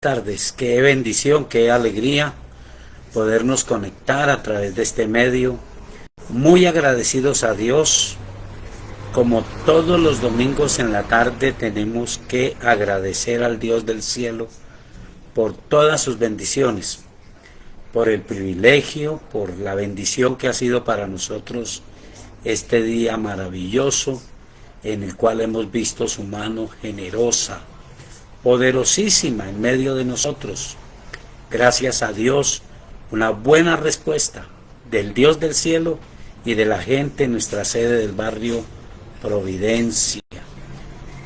Tardes, qué bendición, qué alegría podernos conectar a través de este medio. Muy agradecidos a Dios. Como todos los domingos en la tarde tenemos que agradecer al Dios del cielo por todas sus bendiciones, por el privilegio, por la bendición que ha sido para nosotros este día maravilloso en el cual hemos visto su mano generosa, poderosísima en medio de nosotros. Gracias a Dios, una buena respuesta del Dios del cielo y de la gente en nuestra sede del barrio Providencia.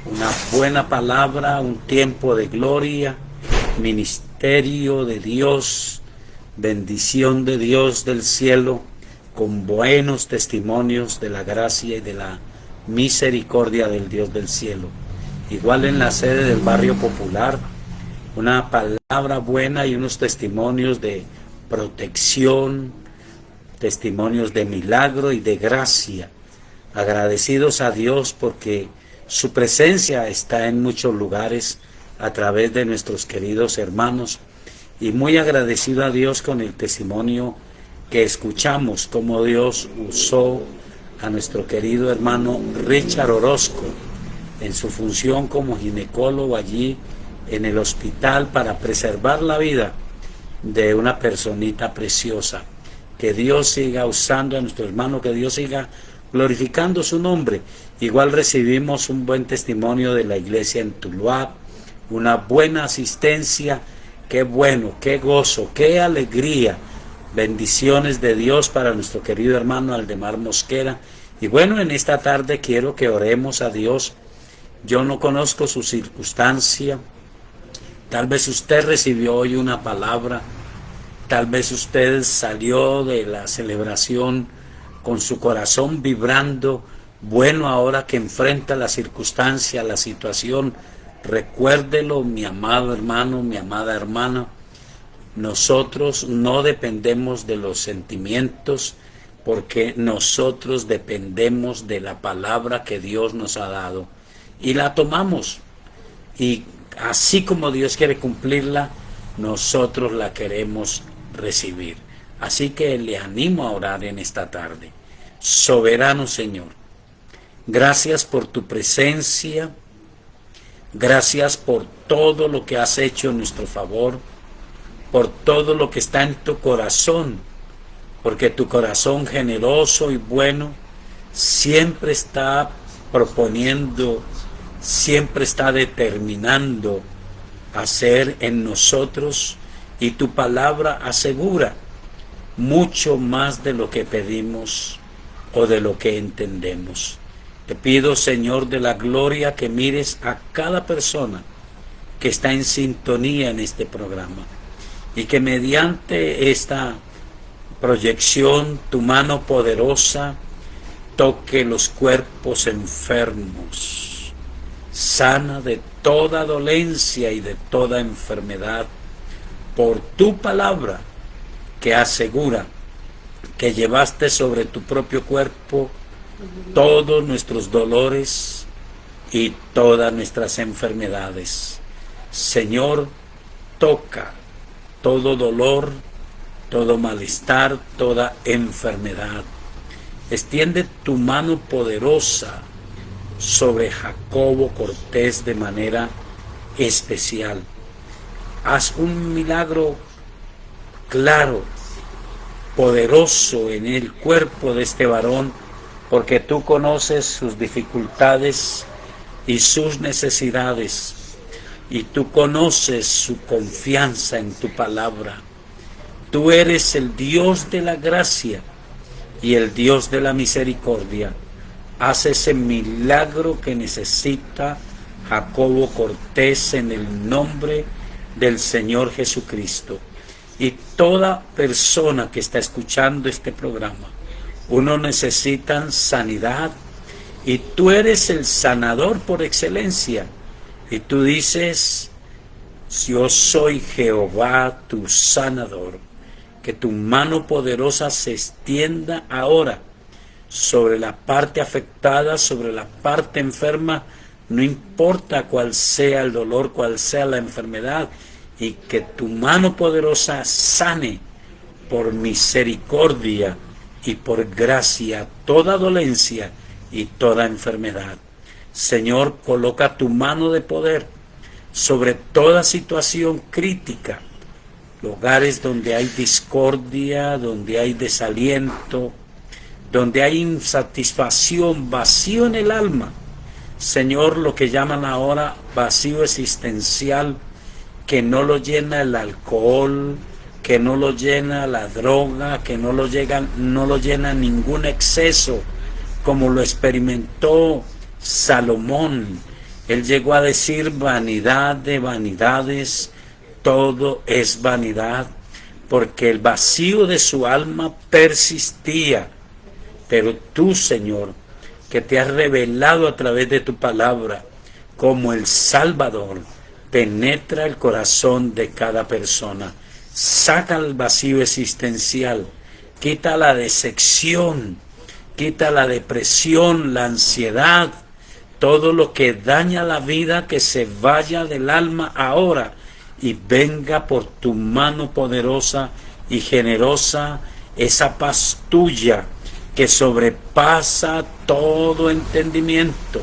Una buena palabra, un tiempo de gloria, ministerio de Dios, bendición de Dios del cielo, con buenos testimonios de la gracia y de la misericordia del Dios del cielo. Igual en la sede del barrio popular, una palabra buena y unos testimonios de protección, testimonios de milagro y de gracia. Agradecidos a Dios porque su presencia está en muchos lugares a través de nuestros queridos hermanos, y muy agradecido a Dios con el testimonio que escuchamos, cómo Dios usó a nuestro querido hermano Richard Orozco en su función como ginecólogo allí en el hospital para preservar la vida de una personita preciosa. Que Dios siga usando a nuestro hermano, que Dios siga glorificando su nombre. Igual recibimos un buen testimonio de la iglesia en Tuluá, una buena asistencia. Qué bueno, qué gozo, qué alegría. Bendiciones de Dios para nuestro querido hermano Aldemar Mosquera. Y bueno, en esta tarde quiero que oremos a Dios. Yo no conozco su circunstancia. Tal vez usted recibió hoy una palabra. Tal vez usted salió de la celebración con su corazón vibrando. Bueno, ahora que enfrenta la circunstancia, la situación, recuérdelo, mi amado hermano, mi amada hermana. Nosotros no dependemos de los sentimientos, porque nosotros dependemos de la palabra que Dios nos ha dado y la tomamos, y así como Dios quiere cumplirla, nosotros la queremos recibir. Así que le animo a orar en esta tarde. Soberano Señor, gracias por tu presencia, gracias por todo lo que has hecho en nuestro favor, por todo lo que está en tu corazón, porque tu corazón generoso y bueno siempre está proponiendo, siempre está determinando hacer en nosotros, y tu palabra asegura mucho más de lo que pedimos o de lo que entendemos. Te pido, Señor de la gloria, que mires a cada persona que está en sintonía en este programa, y que mediante esta proyección tu mano poderosa toque los cuerpos enfermos, sana de toda dolencia y de toda enfermedad, por tu palabra que asegura que llevaste sobre tu propio cuerpo todos nuestros dolores y todas nuestras enfermedades. Señor, toca todo dolor, todo malestar, toda enfermedad. Extiende tu mano poderosa sobre Jacobo Cortés de manera especial. Haz un milagro claro, poderoso en el cuerpo de este varón, porque tú conoces sus dificultades y sus necesidades, y tú conoces su confianza en tu palabra. Tú eres el Dios de la gracia y el Dios de la misericordia. Haz ese milagro que necesita Jacobo Cortés en el nombre del Señor Jesucristo. Y toda persona que está escuchando este programa, uno necesita sanidad, y tú eres el sanador por excelencia. Y tú dices: yo soy Jehová tu sanador. Que tu mano poderosa se extienda ahora sobre la parte afectada, sobre la parte enferma, no importa cuál sea el dolor, cuál sea la enfermedad, y que tu mano poderosa sane por misericordia y por gracia toda dolencia y toda enfermedad. Señor, coloca tu mano de poder sobre toda situación crítica, lugares donde hay discordia, donde hay desaliento, donde hay insatisfacción, vacío en el alma. Señor, lo que llaman ahora vacío existencial, que no lo llena el alcohol, que no lo llena la droga, que no lo llena ningún exceso, como lo experimentó Salomón. Él llegó a decir: vanidad de vanidades, todo es vanidad, porque el vacío de su alma persistía. Pero tú, Señor, que te has revelado a través de tu palabra como el Salvador, penetra el corazón de cada persona, saca el vacío existencial, quita la decepción, quita la depresión, la ansiedad, todo lo que daña la vida, que se vaya del alma ahora y venga por tu mano poderosa y generosa esa paz tuya que sobrepasa todo entendimiento.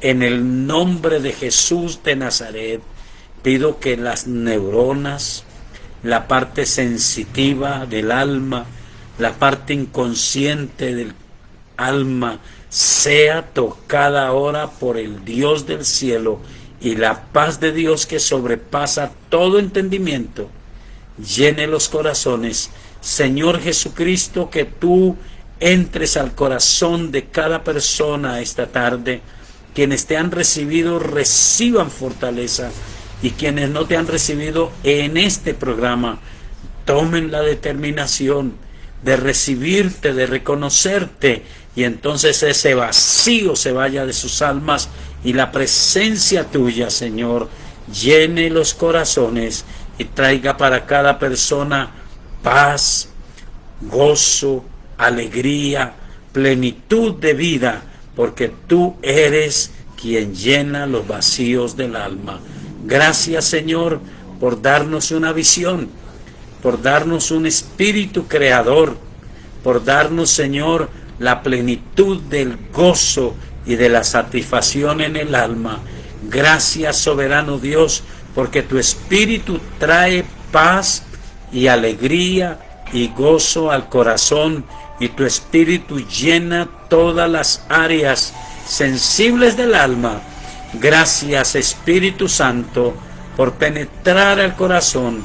En el nombre de Jesús de Nazaret, pido que las neuronas, la parte sensitiva del alma, la parte inconsciente del alma, sea tocada ahora por el Dios del cielo, y la paz de Dios que sobrepasa todo entendimiento llene los corazones. Señor Jesucristo, que tú entres al corazón de cada persona esta tarde. Quienes te han recibido, reciban fortaleza, y quienes no te han recibido en este programa, tomen la determinación de recibirte, de reconocerte, y entonces ese vacío se vaya de sus almas y la presencia tuya, Señor, llene los corazones y traiga para cada persona paz, gozo, alegría, plenitud de vida, porque tú eres quien llena los vacíos del alma. Gracias, Señor, por darnos una visión, por darnos un espíritu creador, por darnos, Señor, la plenitud del gozo y de la satisfacción en el alma. Gracias, soberano Dios, porque tu espíritu trae paz y alegría y gozo al corazón, y tu espíritu llena todas las áreas sensibles del alma. Gracias, Espíritu Santo, por penetrar al corazón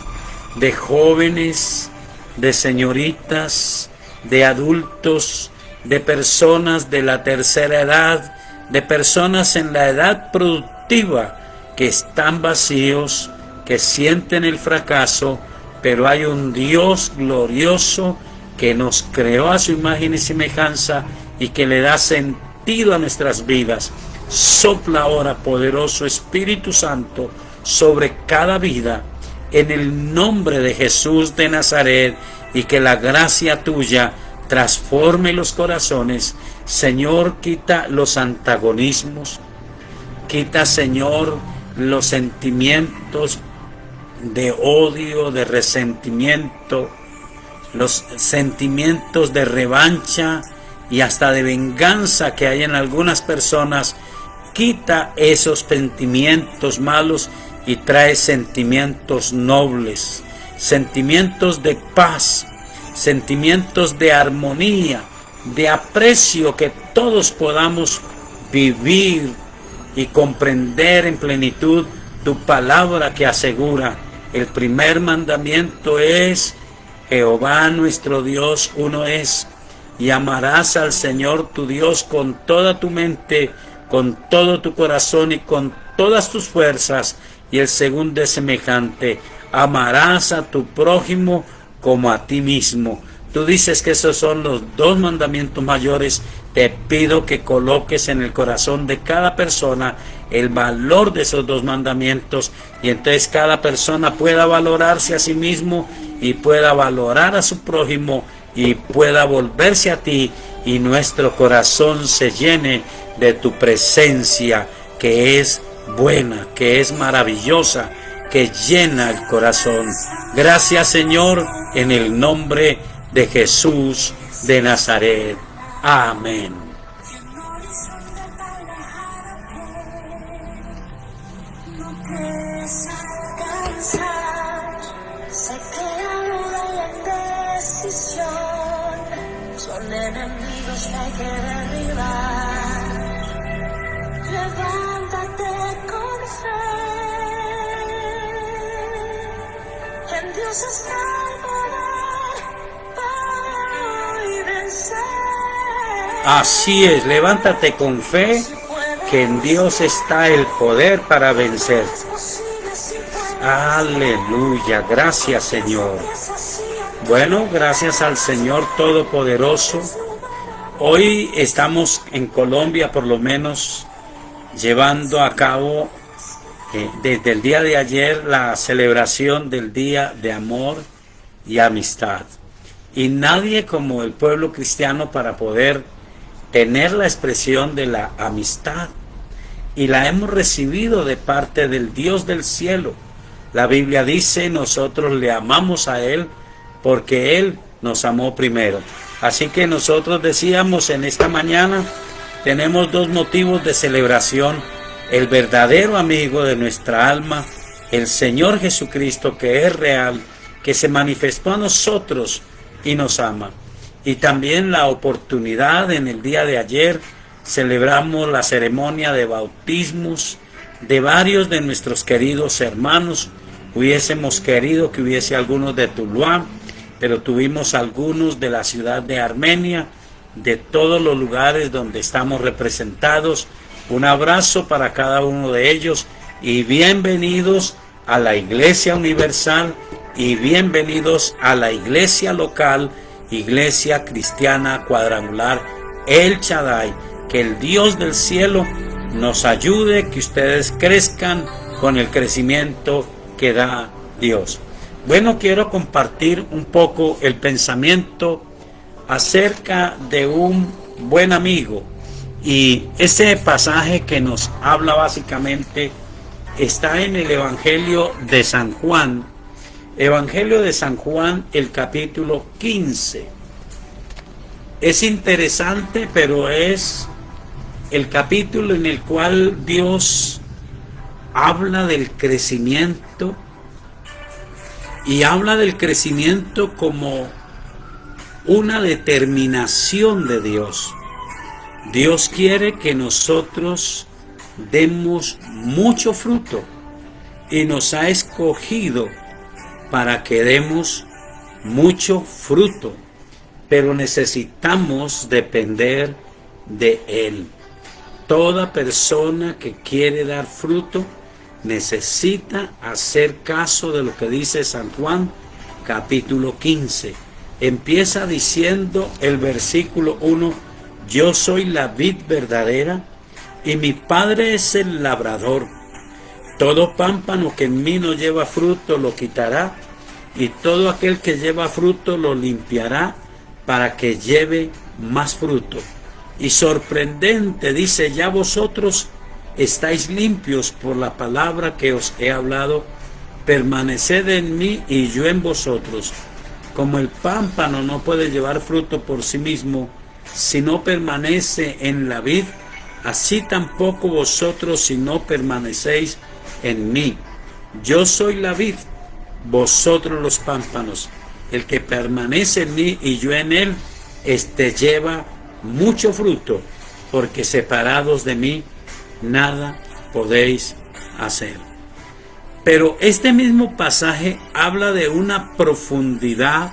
de jóvenes, de señoritas, de adultos, de personas de la tercera edad, de personas en la edad productiva, que están vacíos, que sienten el fracaso, pero hay un Dios glorioso que nos creó a su imagen y semejanza y que le da sentido a nuestras vidas. Sopla ahora, poderoso Espíritu Santo, sobre cada vida, en el nombre de Jesús de Nazaret, y que la gracia tuya transforme los corazones. Señor, quita los antagonismos, quita, Señor, los sentimientos de odio, de resentimiento, los sentimientos de revancha y hasta de venganza que hay en algunas personas. Quita esos sentimientos malos y trae sentimientos nobles, sentimientos de paz, sentimientos de armonía, de aprecio, que todos podamos vivir y comprender en plenitud tu palabra, que asegura: el primer mandamiento es: Jehová nuestro Dios uno es, y amarás al Señor tu Dios con toda tu mente, con todo tu corazón y con todas tus fuerzas. Y el segundo es semejante: amarás a tu prójimo como a ti mismo. Tú dices que esos son los dos mandamientos mayores. Te pido que coloques en el corazón de cada persona el valor de esos dos mandamientos, y entonces cada persona pueda valorarse a sí mismo y pueda valorar a su prójimo y pueda volverse a ti, y nuestro corazón se llene de tu presencia, que es buena, que es maravillosa, que llena el corazón. Gracias, Señor, en el nombre de Jesús de Nazaret. Amén. Sé que la duda y la indecisión son enemigos que hay que derribar. Levántate con fe, en Dios está el poder para hoy vencer. Así es, levántate con fe, que en Dios está el poder para vencer. Aleluya, gracias, Señor. Bueno, gracias al Señor Todopoderoso. Hoy estamos en Colombia, por lo menos, llevando a cabo desde el día de ayer la celebración del Día de Amor y Amistad. Y nadie como el pueblo cristiano para poder tener la expresión de la amistad. Y la hemos recibido de parte del Dios del cielo. La Biblia dice, nosotros le amamos a Él porque Él nos amó primero. Así que nosotros decíamos en esta mañana, tenemos dos motivos de celebración. El verdadero amigo de nuestra alma, el Señor Jesucristo, que es real, que se manifestó a nosotros y nos ama. Y también la oportunidad, en el día de ayer, celebramos la ceremonia de bautismos de varios de nuestros queridos hermanos. Hubiésemos querido que hubiese algunos de Tuluá, pero tuvimos algunos de la ciudad de Armenia, de todos los lugares donde estamos representados. Un abrazo para cada uno de ellos y bienvenidos a la Iglesia Universal y bienvenidos a la iglesia local, Iglesia Cristiana Cuadrangular El Shaddai. Que el Dios del cielo nos ayude, que ustedes crezcan con el crecimiento que da Dios. Bueno, quiero compartir un poco el pensamiento acerca de un buen amigo. Y ese pasaje que nos habla básicamente está en el Evangelio de San Juan. Evangelio de San Juan, el capítulo 15. Es interesante, pero es el capítulo en el cual Dios habla del crecimiento y habla del crecimiento como una determinación de Dios. Dios quiere que nosotros demos mucho fruto y nos ha escogido para que demos mucho fruto, pero necesitamos depender de Él. Toda persona que quiere dar fruto necesita hacer caso de lo que dice San Juan capítulo 15. Empieza diciendo el versículo 1: yo soy la vid verdadera y mi Padre es el labrador. Todo pámpano que en mí no lleva fruto lo quitará, y todo aquel que lleva fruto lo limpiará para que lleve más fruto. Y sorprendente, dice, ya vosotros estáis limpios por la palabra que os he hablado. Permaneced en mí y yo en vosotros. Como el pámpano no puede llevar fruto por sí mismo si no permanece en la vid, así tampoco vosotros si no permanecéis en mí. Yo soy la vid, vosotros los pámpanos. El que permanece en mí y yo en él, este lleva mucho fruto, porque separados de mí nada podéis hacer. Pero este mismo pasaje habla de una profundidad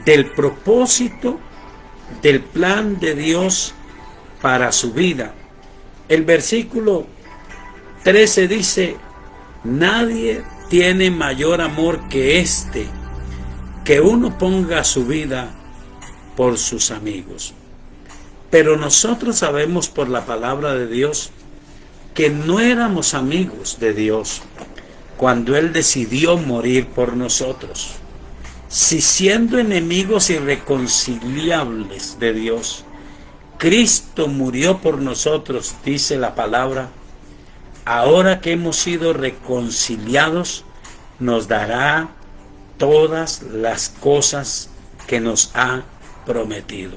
del propósito del plan de Dios para su vida. El versículo 13 dice: nadie tiene mayor amor que este, que uno ponga su vida por sus amigos. Pero nosotros sabemos por la palabra de Dios que no éramos amigos de Dios cuando Él decidió morir por nosotros. Si siendo enemigos irreconciliables de Dios, Cristo murió por nosotros, dice la palabra, ahora que hemos sido reconciliados, nos dará todas las cosas que nos ha prometido.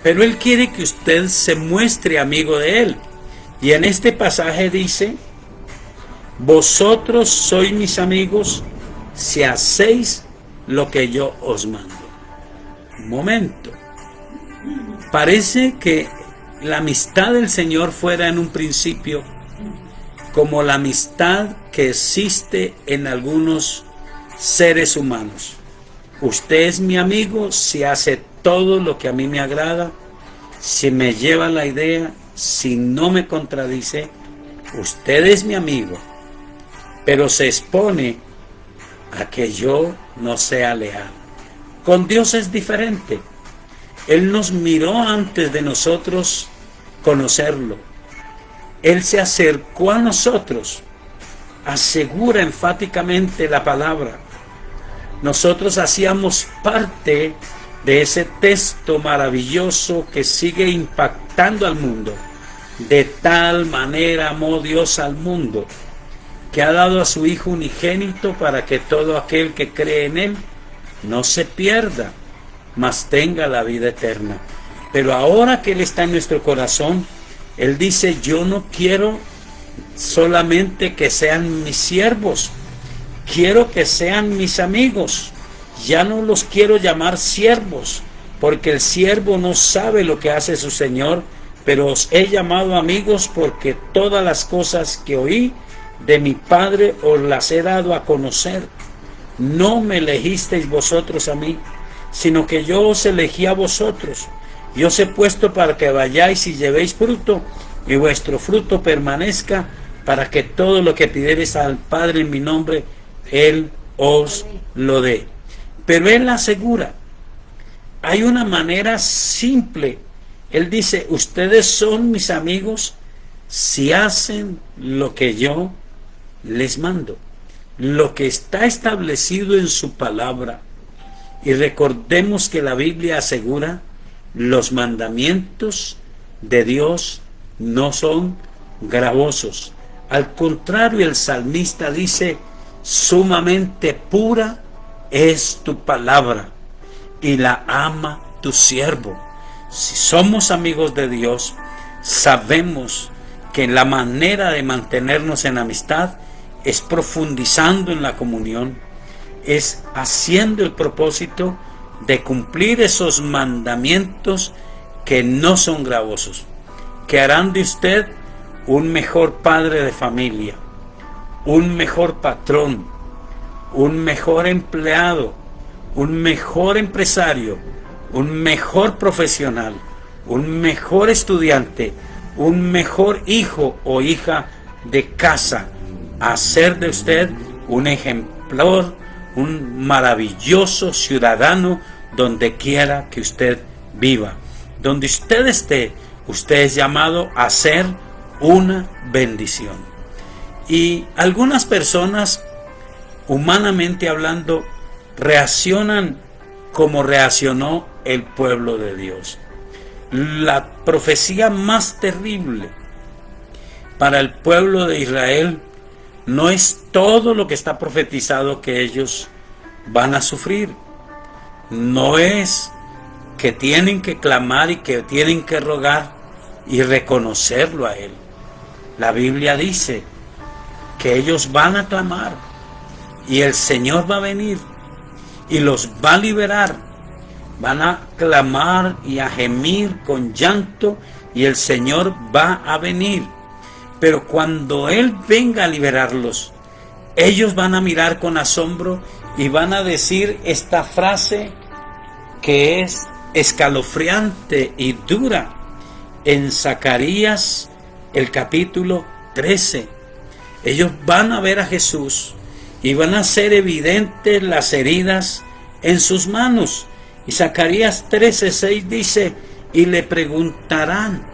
Pero Él quiere que usted se muestre amigo de Él. Y en este pasaje dice: vosotros sois mis amigos si hacéis lo que yo os mando. Un momento. Parece que la amistad del Señor fuera en un principio como la amistad que existe en algunos seres humanos. Usted es mi amigo si hace todo lo que a mí me agrada, si me lleva la idea, si no me contradice. Usted es mi amigo, pero se expone a que yo no sea leal. Con Dios es diferente. Él nos miró antes de nosotros conocerlo. Él se acercó a nosotros. Asegura enfáticamente la palabra. Nosotros hacíamos parte de ese texto maravilloso que sigue impactando al mundo. De tal manera amó Dios al mundo, que ha dado a su Hijo unigénito para que todo aquel que cree en Él no se pierda, mas tenga la vida eterna. Pero ahora que Él está en nuestro corazón, Él dice: yo no quiero solamente que sean mis siervos, quiero que sean mis amigos. Ya no los quiero llamar siervos, porque el siervo no sabe lo que hace su Señor, pero os he llamado amigos porque todas las cosas que oí de mi Padre os las he dado a conocer. No me elegisteis vosotros a mí, sino que yo os elegí a vosotros. Y os he puesto para que vayáis y llevéis fruto, y vuestro fruto permanezca, para que todo lo que pidiereis al Padre en mi nombre, Él os lo dé. Pero Él asegura, hay una manera simple. Él dice: ustedes son mis amigos si hacen lo que yo les mando, lo que está establecido en su palabra. Y recordemos que la Biblia asegura: los mandamientos de Dios no son gravosos. Al contrario, el salmista dice: sumamente pura es tu palabra, y la ama tu siervo. Si somos amigos de Dios, sabemos que la manera de mantenernos en amistad es profundizando en la comunión, es haciendo el propósito de cumplir esos mandamientos que no son gravosos, que harán de usted un mejor padre de familia, un mejor patrón, un mejor empleado, un mejor empresario, un mejor profesional, un mejor estudiante, un mejor hijo o hija de casa, hacer de usted un ejemplar, un maravilloso ciudadano donde quiera que usted viva. Donde usted esté, usted es llamado a ser una bendición. Y algunas personas, humanamente hablando, reaccionan como reaccionó el pueblo de Dios. La profecía más terrible para el pueblo de Israel no es todo lo que está profetizado que ellos van a sufrir. No es que tienen que clamar y que tienen que rogar y reconocerlo a Él. La Biblia dice que ellos van a clamar y el Señor va a venir y los va a liberar. Van a clamar y a gemir con llanto y el Señor va a venir. Pero cuando Él venga a liberarlos, ellos van a mirar con asombro y van a decir esta frase que es escalofriante y dura en Zacarías el capítulo 13. Ellos van a ver a Jesús y van a ser evidentes las heridas en sus manos. Y Zacarías 13:6 dice: y le preguntarán: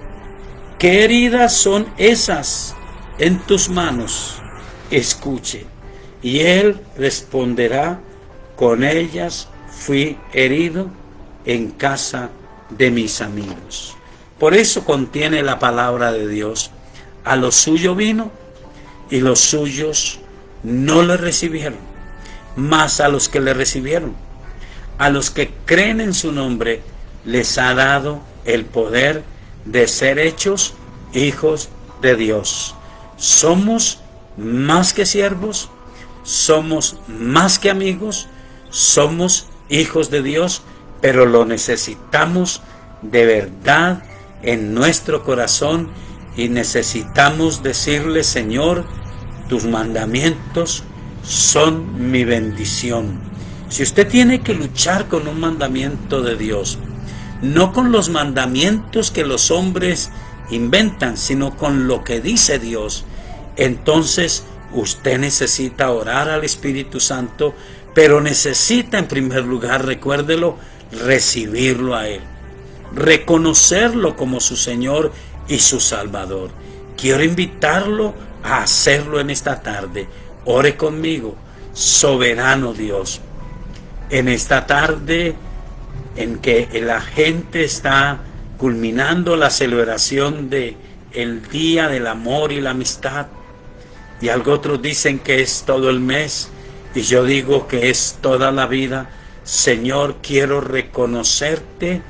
¿qué heridas son esas en tus manos? Escuche. Y él responderá: con ellas fui herido en casa de mis amigos. Por eso contiene la palabra de Dios: a lo suyo vino, y los suyos no le recibieron. Mas a los que le recibieron, a los que creen en su nombre, les ha dado el poder de ser hechos hijos de Dios. Somos más que siervos, somos más que amigos, somos hijos de Dios, pero lo necesitamos de verdad en nuestro corazón y necesitamos decirle: Señor, tus mandamientos son mi bendición. Si usted tiene que luchar con un mandamiento de Dios, no con los mandamientos que los hombres inventan, sino con lo que dice Dios, entonces usted necesita orar al Espíritu Santo, pero necesita en primer lugar, recuérdelo, recibirlo a Él, reconocerlo como su Señor y su Salvador. Quiero invitarlo a hacerlo en esta tarde. Ore conmigo. Soberano Dios, en esta tarde en que la gente está culminando la celebración de el Día del Amor y la Amistad, y algo otros dicen que es todo el mes, y yo digo que es toda la vida. Señor, quiero reconocerte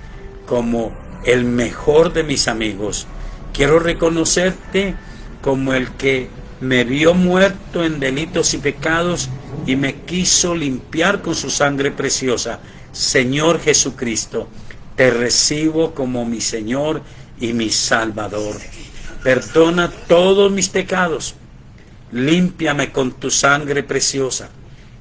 como el mejor de mis amigos. Quiero reconocerte como el que me vio muerto en delitos y pecados y me quiso limpiar con su sangre preciosa. Señor Jesucristo, te recibo como mi Señor y mi Salvador. Perdona todos mis pecados. Límpiame con tu sangre preciosa.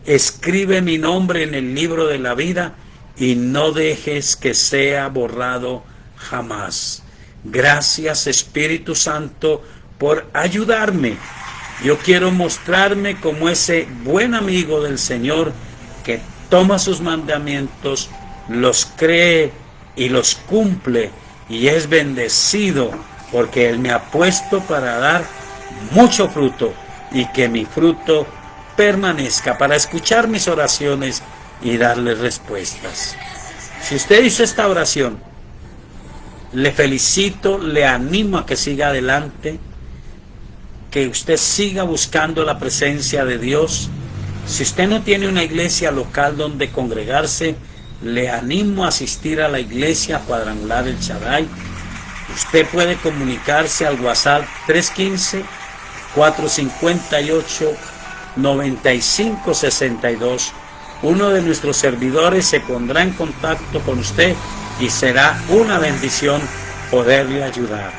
Escribe mi nombre en el libro de la vida y no dejes que sea borrado jamás. Gracias, Espíritu Santo, por ayudarme. Yo quiero mostrarme como ese buen amigo del Señor que toma sus mandamientos, los cree y los cumple, y es bendecido porque Él me ha puesto para dar mucho fruto y que mi fruto permanezca, para escuchar mis oraciones y darle respuestas. Si usted hizo esta oración, le felicito, le animo a que siga adelante, que usted siga buscando la presencia de Dios. Si usted no tiene una iglesia local donde congregarse, le animo a asistir a la iglesia cuadrangular El Shaddai. Usted puede comunicarse al WhatsApp 315-458-9562. Uno de nuestros servidores se pondrá en contacto con usted y será una bendición poderle ayudar.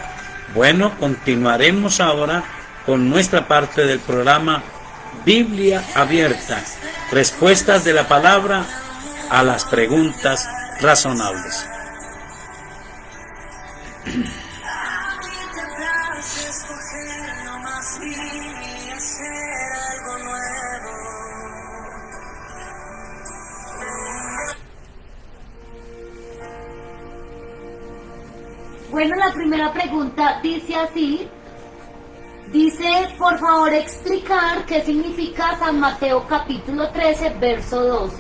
Bueno, continuaremos ahora con nuestra parte del programa Biblia Abierta, respuestas de la palabra a las preguntas razonables. Bueno, la primera pregunta dice así. Dice, por favor, explicar qué significa San Mateo capítulo 13, verso 12.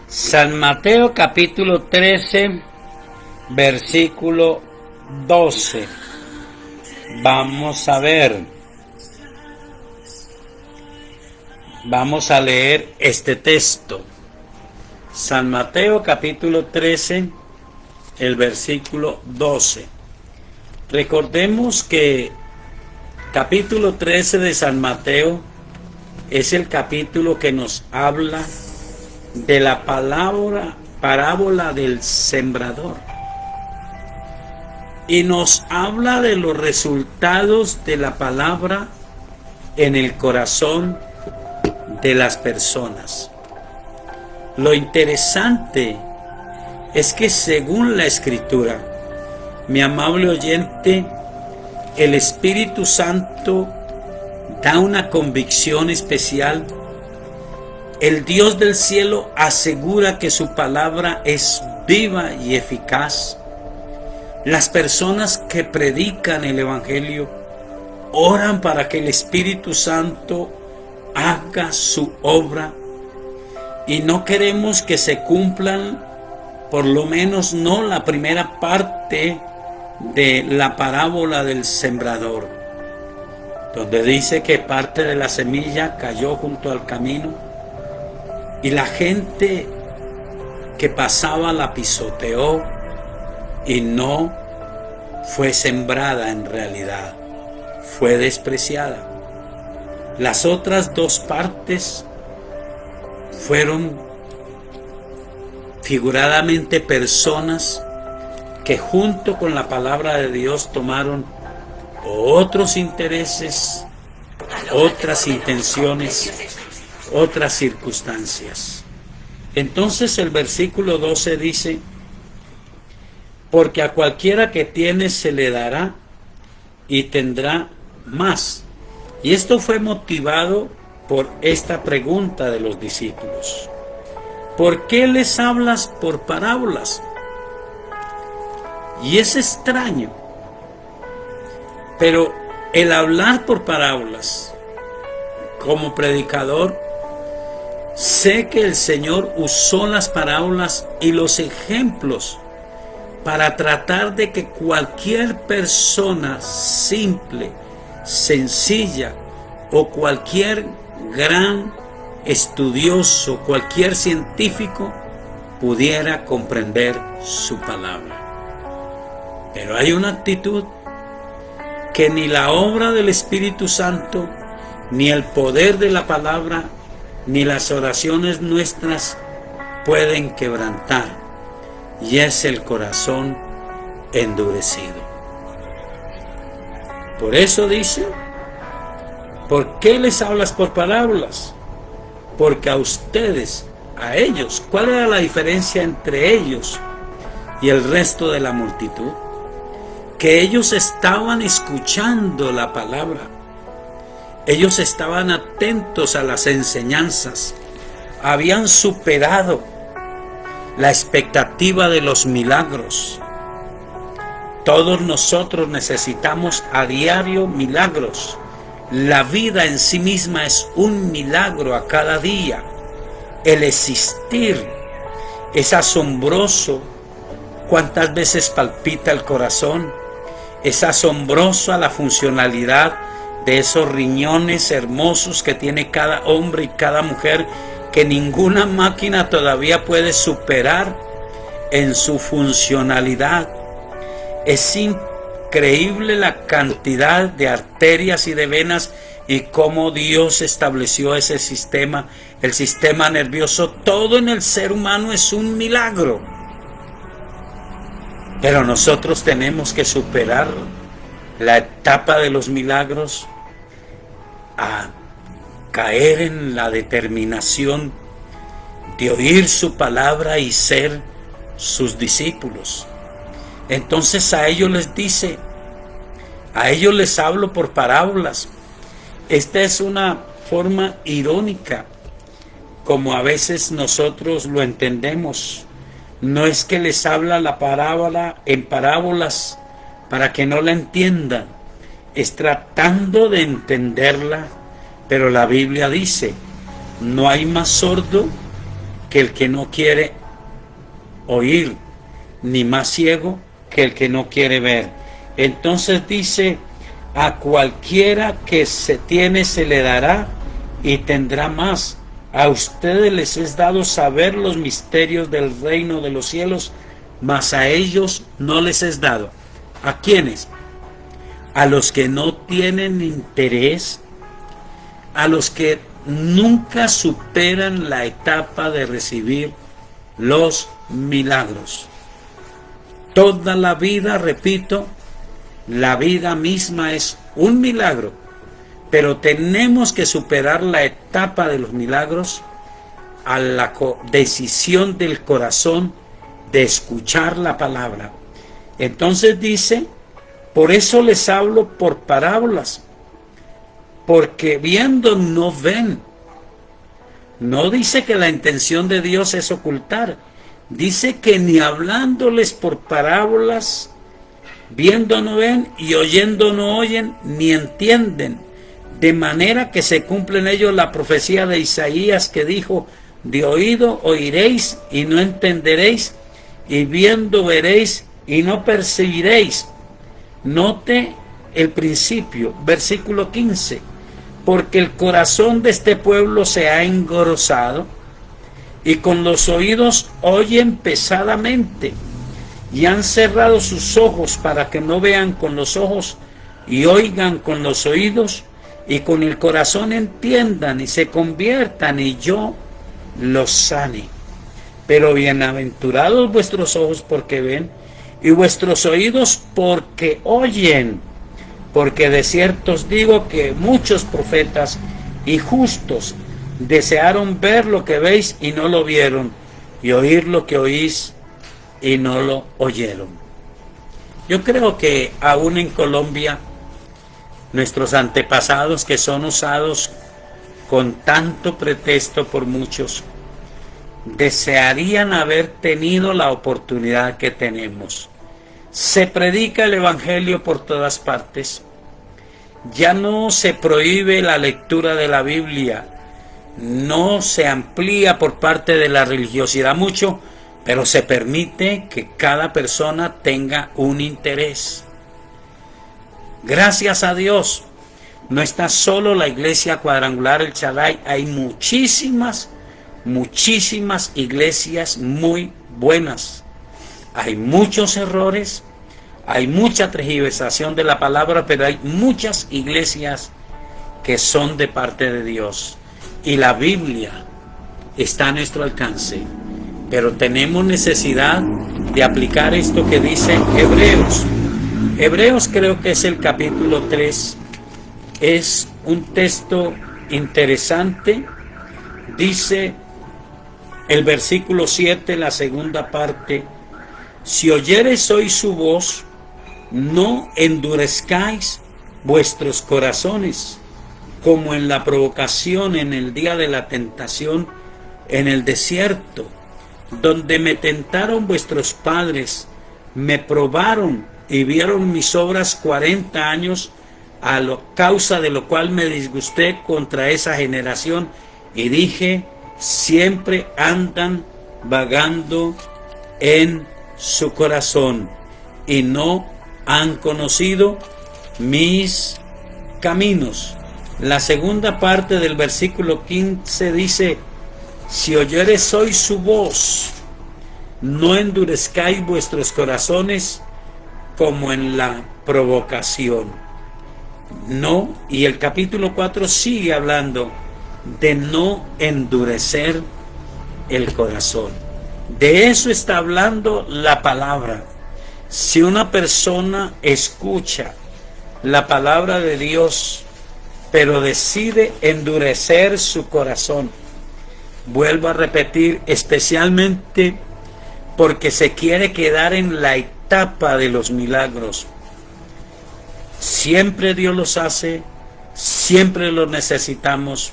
San Mateo capítulo 13, versículo 12. Vamos a ver. Vamos a leer este texto. San Mateo capítulo 13, el versículo 12. Recordemos que capítulo 13 de San Mateo es el capítulo que nos habla de la parábola del sembrador. Y nos habla de los resultados de la palabra en el corazón de las personas. Lo interesante es que según la Escritura, mi amable oyente, el Espíritu Santo da una convicción especial. El Dios del cielo asegura que su palabra es viva y eficaz. Las personas que predican el Evangelio oran para que el Espíritu Santo haga su obra, y no queremos que se cumplan, por lo menos no la primera parte de la parábola del sembrador. donde dice que parte de la semilla cayó junto al camino y la gente que pasaba la pisoteó y no fue sembrada en realidad, fue despreciada. Las otras dos partes fueron figuradamente personas que junto con la palabra de Dios tomaron otros intereses, otras intenciones, otras circunstancias. Entonces el versículo 12 dice: porque a cualquiera que tiene se le dará y tendrá más. Y esto fue motivado por esta pregunta de los discípulos: ¿por qué les hablas por parábolas? Y es extraño, pero el hablar por parábolas, como predicador, sé que el Señor usó las parábolas y los ejemplos para tratar de que cualquier persona simple, sencilla, o cualquier gran estudioso, cualquier científico pudiera comprender su palabra. Pero hay una actitud que ni la obra del Espíritu Santo, ni el poder de la palabra, ni las oraciones nuestras pueden quebrantar, y es el corazón endurecido. Por eso dice: ¿por qué les hablas por parábolas? Porque a ustedes, a ellos, ¿cuál era la diferencia entre ellos y el resto de la multitud? Que ellos estaban escuchando la palabra, ellos estaban atentos a las enseñanzas, habían superado la expectativa de los milagros. Todos nosotros necesitamos a diario milagros. La vida en sí misma es un milagro a cada día. El existir es asombroso. Cuántas veces palpita el corazón. Es asombroso la funcionalidad de esos riñones hermosos que tiene cada hombre y cada mujer, que ninguna máquina todavía puede superar en su funcionalidad. Es increíble la cantidad de arterias y de venas y cómo Dios estableció ese sistema, el sistema nervioso. Todo en el ser humano es un milagro. Pero nosotros tenemos que superar la etapa de los milagros a caer en la determinación de oír su palabra y ser sus discípulos. Entonces a ellos les dice, a ellos les hablo por parábolas. Esta es una forma irónica, como a veces nosotros lo entendemos. No es que les habla la parábola en parábolas para que no la entiendan, es tratando de entenderla. Pero la Biblia dice: no hay más sordo que el que no quiere oír, ni más ciego que el que no quiere ver. Entonces dice: a cualquiera que se tiene se le dará y tendrá más. A ustedes les es dado saber los misterios del reino de los cielos, mas a ellos no les es dado. ¿A quiénes? A los que no tienen interés, a los que nunca superan la etapa de recibir los milagros. Toda la vida, repito, la vida misma es un milagro, pero tenemos que superar la etapa de los milagros a la decisión del corazón de escuchar la palabra. Entonces dice: por eso les hablo por parábolas, porque viendo no ven. No dice que la intención de Dios es ocultar, dice que ni hablándoles por parábolas, viendo no ven y oyendo no oyen ni entienden, de manera que se cumple en ellos la profecía de Isaías que dijo: de oído oiréis y no entenderéis, y viendo veréis y no percibiréis. Note el principio, versículo 15, porque el corazón de este pueblo se ha engrosado y con los oídos oyen pesadamente y han cerrado sus ojos para que no vean con los ojos y oigan con los oídos y con el corazón entiendan y se conviertan y yo los sane. Pero bienaventurados vuestros ojos porque ven y vuestros oídos porque oyen, porque de cierto os digo que muchos profetas y justos desearon ver lo que veis y no lo vieron, y oír lo que oís y no lo oyeron. Yo creo que aún en Colombia, nuestros antepasados que son usados con tanto pretexto por muchos, desearían haber tenido la oportunidad que tenemos. Se predica el evangelio por todas partes. Ya no se prohíbe la lectura de la Biblia, no se amplía por parte de la religiosidad mucho, pero se permite que cada persona tenga un interés. Gracias a Dios, no está solo la iglesia cuadrangular El Shaddai, hay muchísimas iglesias muy buenas. Hay muchos errores, hay mucha tergiversación de la palabra, pero hay muchas iglesias que son de parte de Dios. Y la Biblia está a nuestro alcance, pero tenemos necesidad de aplicar esto que dice Hebreos. Hebreos creo que es el capítulo 3, es un texto interesante. Dice el versículo 7, la segunda parte: si oyereis hoy su voz, no endurezcáis vuestros corazones, como en la provocación en el día de la tentación en el desierto, donde me tentaron vuestros padres, me probaron y vieron mis obras 40 años, causa de lo cual me disgusté contra esa generación y dije: siempre andan vagando en su corazón y no han conocido mis caminos. La segunda parte del versículo 15 dice: si oyeres hoy su voz, no endurezcáis vuestros corazones como en la provocación. No, y el capítulo 4 sigue hablando de no endurecer el corazón. De eso está hablando la palabra. Si una persona escucha la palabra de Dios, pero decide endurecer su corazón, vuelvo a repetir, especialmente porque se quiere quedar en la etapa de los milagros. Siempre Dios los hace, siempre los necesitamos,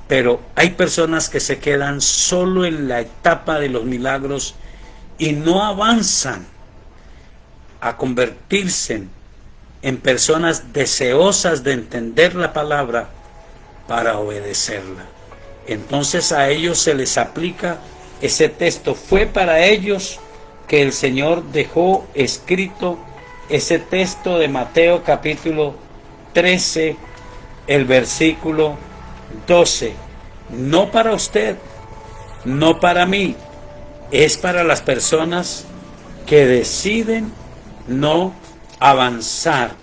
pero hay personas que se quedan solo en la etapa de los milagros y no avanzan a convertirse en personas deseosas de entender la palabra para obedecerla. Entonces a ellos se les aplica ese texto. Fue para ellos que el Señor dejó escrito ese texto de Mateo capítulo 13, el versículo 12. No para usted, no para mí, es para las personas que deciden no avanzar.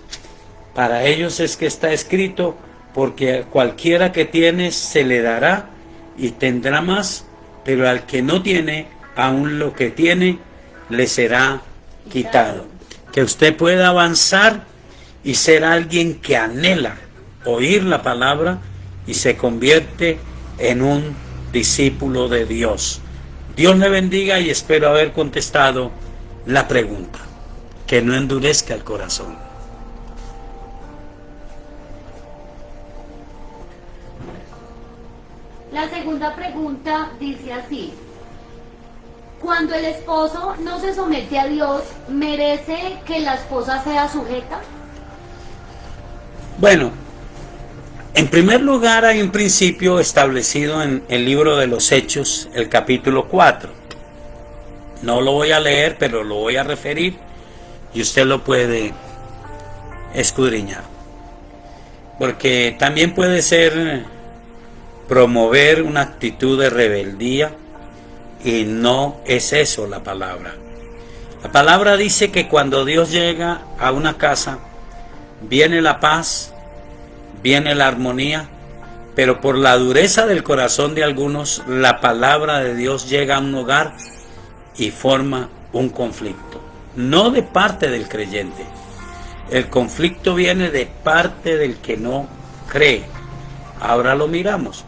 Para ellos es que está escrito, porque cualquiera que tiene se le dará y tendrá más, pero al que no tiene, aún lo que tiene le será quitado. Que usted pueda avanzar y ser alguien que anhela oír la palabra y se convierte en un discípulo de Dios. Dios le bendiga y espero haber contestado la pregunta. Que no endurezca el corazón. La segunda pregunta dice así: cuando el esposo no se somete a Dios, ¿merece que la esposa sea sujeta? Bueno, en primer lugar hay un principio establecido en el libro de los Hechos, el capítulo 4. No lo voy a leer, pero lo voy a referir y usted lo puede escudriñar. Porque también puede ser promover una actitud de rebeldía, y no es eso la palabra. La palabra dice que cuando Dios llega a una casa, viene la paz, viene la armonía, pero por la dureza del corazón de algunos, la palabra de Dios llega a un hogar y forma un conflicto. No de parte del creyente. El conflicto viene de parte del que no cree. Ahora lo miramos.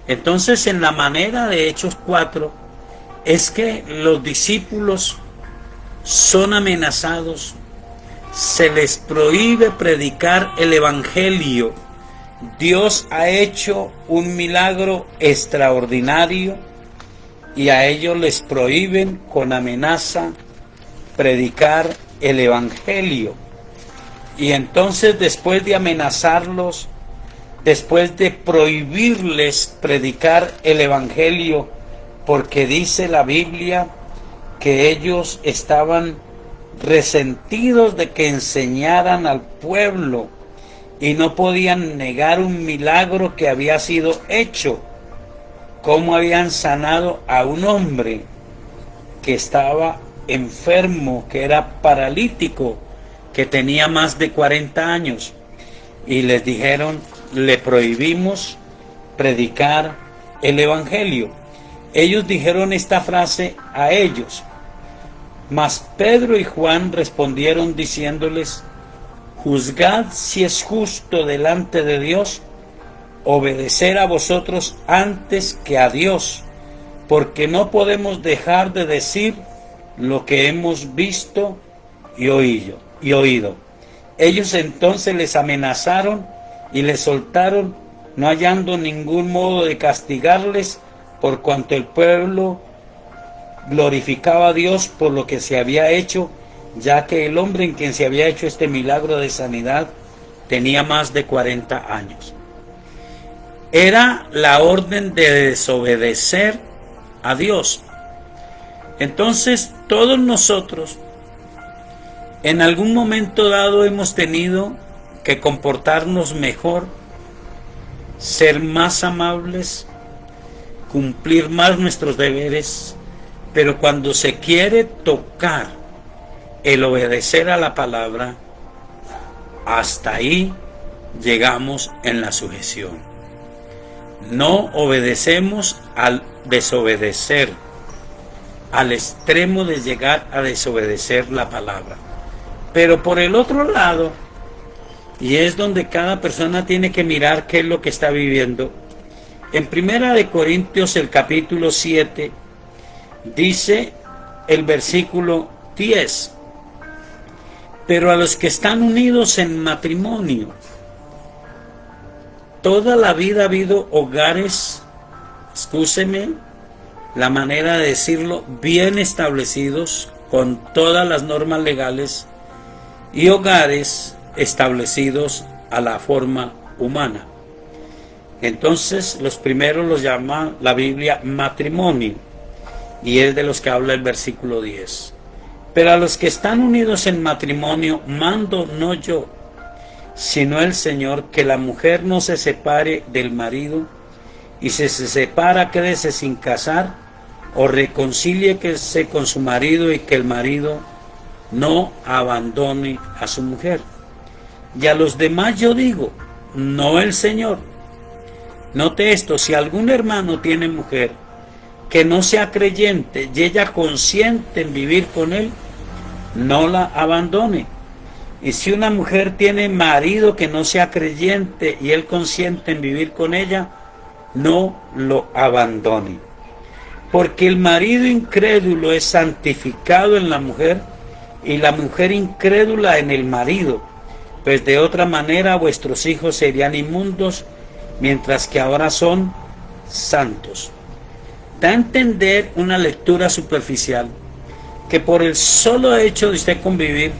Entonces, en la manera de Hechos 4, es que los discípulos son amenazados, se les prohíbe predicar el evangelio. Dios ha hecho un milagro extraordinario y a ellos les prohíben con amenaza predicar el evangelio. Y entonces, después de amenazarlos, después de prohibirles predicar el evangelio, porque dice la Biblia que ellos estaban resentidos de que enseñaran al pueblo y no podían negar un milagro que había sido hecho, cómo habían sanado a un hombre que estaba enfermo, que era paralítico, que tenía más de 40 años, y les dijeron, le prohibimos predicar el evangelio. Ellos dijeron esta frase a ellos, mas Pedro y Juan respondieron diciéndoles, juzgad si es justo delante de Dios obedecer a vosotros antes que a Dios, porque no podemos dejar de decir lo que hemos visto y oído. Ellos entonces les amenazaron y les soltaron, no hallando ningún modo de castigarles, por cuanto el pueblo glorificaba a Dios por lo que se había hecho, ya que el hombre en quien se había hecho este milagro de sanidad tenía más de 40 años. Era la orden de desobedecer a Dios. Entonces, todos nosotros en algún momento dado hemos tenido que comportarnos mejor, ser más amables, cumplir más nuestros deberes, pero cuando se quiere tocar el obedecer a la palabra, hasta ahí llegamos en la sujeción. No obedecemos al desobedecer, al extremo de llegar a desobedecer la palabra. Pero por el otro lado, y es donde cada persona tiene que mirar qué es lo que está viviendo, en Primera de Corintios, el capítulo 7, dice el versículo 10, pero a los que están unidos en matrimonio, toda la vida ha habido hogares, escúcheme la manera de decirlo, bien establecidos con todas las normas legales, y hogares establecidos a la forma humana. Entonces los primeros los llama la Biblia matrimonio, y es de los que habla el versículo 10. Pero a los que están unidos en matrimonio mando no yo, sino el Señor, que la mujer no se separe del marido, y si se separa quédese sin casar, o reconcíliese con su marido, y que el marido no abandone a su mujer. Y a los demás yo digo, no el Señor. Note esto, si algún hermano tiene mujer que no sea creyente y ella consiente en vivir con él, no la abandone. Y si una mujer tiene marido que no sea creyente y él consiente en vivir con ella, no lo abandone. Porque el marido incrédulo es santificado en la mujer y la mujer incrédula en el marido, pues de otra manera vuestros hijos serían inmundos, mientras que ahora son santos. Da a entender una lectura superficial que por el solo hecho de usted convivir,